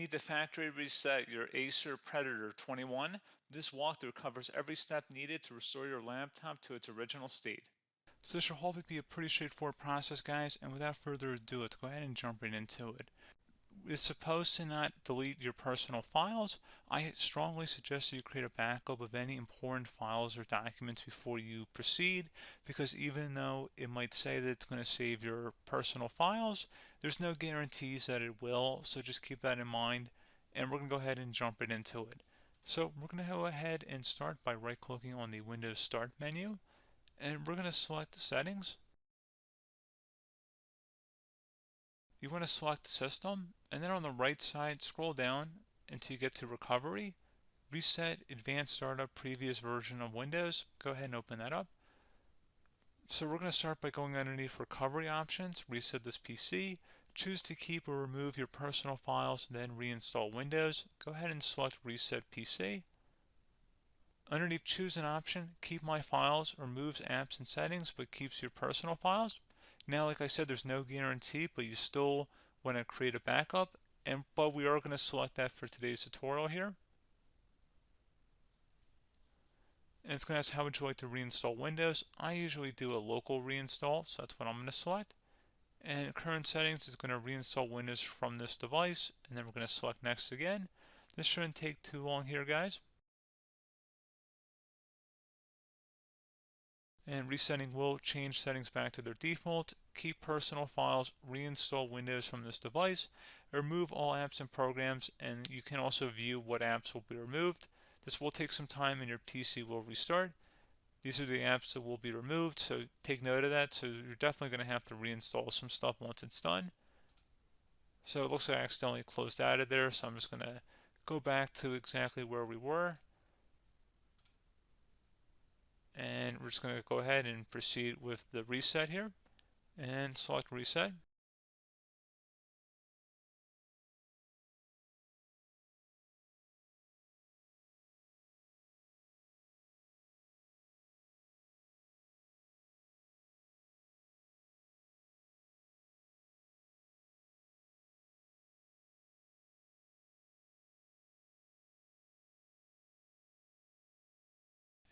need to factory reset your Acer Predator 21, this walkthrough covers every step needed to restore your laptop to its original state. So this should hopefully be a pretty straightforward process, guys, and without further ado, let's go ahead and jump right into it. It's supposed to not delete your personal files. I strongly suggest you create a backup of any important files or documents before you proceed, because even though it might say that it's going to save your personal files, there's no guarantees that it will, so just keep that in mind, and we're going to go ahead and jump right into it. So we're going to go ahead and start by right-clicking on the Windows Start menu, and we're going to select the settings. You want to select System, and then on the right side, scroll down until you get to Recovery. Reset Advanced Startup Previous Version of Windows. Go ahead and open that up. So we're going to start by going underneath Recovery Options, reset this PC, choose to keep or remove your personal files, then reinstall Windows. Go ahead and select Reset PC. Underneath Choose an option, Keep My Files removes apps and settings but keeps your personal files. Now, like I said, there's no guarantee, but you still want to create a backup, but we are going to select that for today's tutorial here. And it's going to ask how would you like to reinstall Windows. I usually do a local reinstall, so that's what I'm going to select. And current settings is going to reinstall Windows from this device, and then we're going to select Next again. This shouldn't take too long here, guys. And resetting will change settings back to their default, keep personal files, reinstall Windows from this device, remove all apps and programs, and you can also view what apps will be removed. This will take some time and your PC will restart. These are the apps that will be removed, so take note of that. So you're definitely going to have to reinstall some stuff once it's done. So it looks like I accidentally closed out of there, so I'm just going to go back to exactly where we were. And we're just going to go ahead and proceed with the reset here and select reset.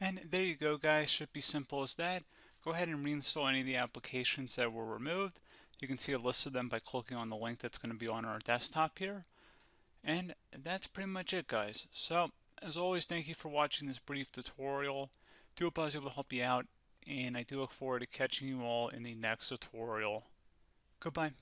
And there you go, guys. Should be simple as that. Go ahead and reinstall any of the applications that were removed. You can see a list of them by clicking on the link that's going to be on our desktop here. And that's pretty much it, guys. So, as always, thank you for watching this brief tutorial. Do hope I was able to help you out, and I do look forward to catching you all in the next tutorial. Goodbye.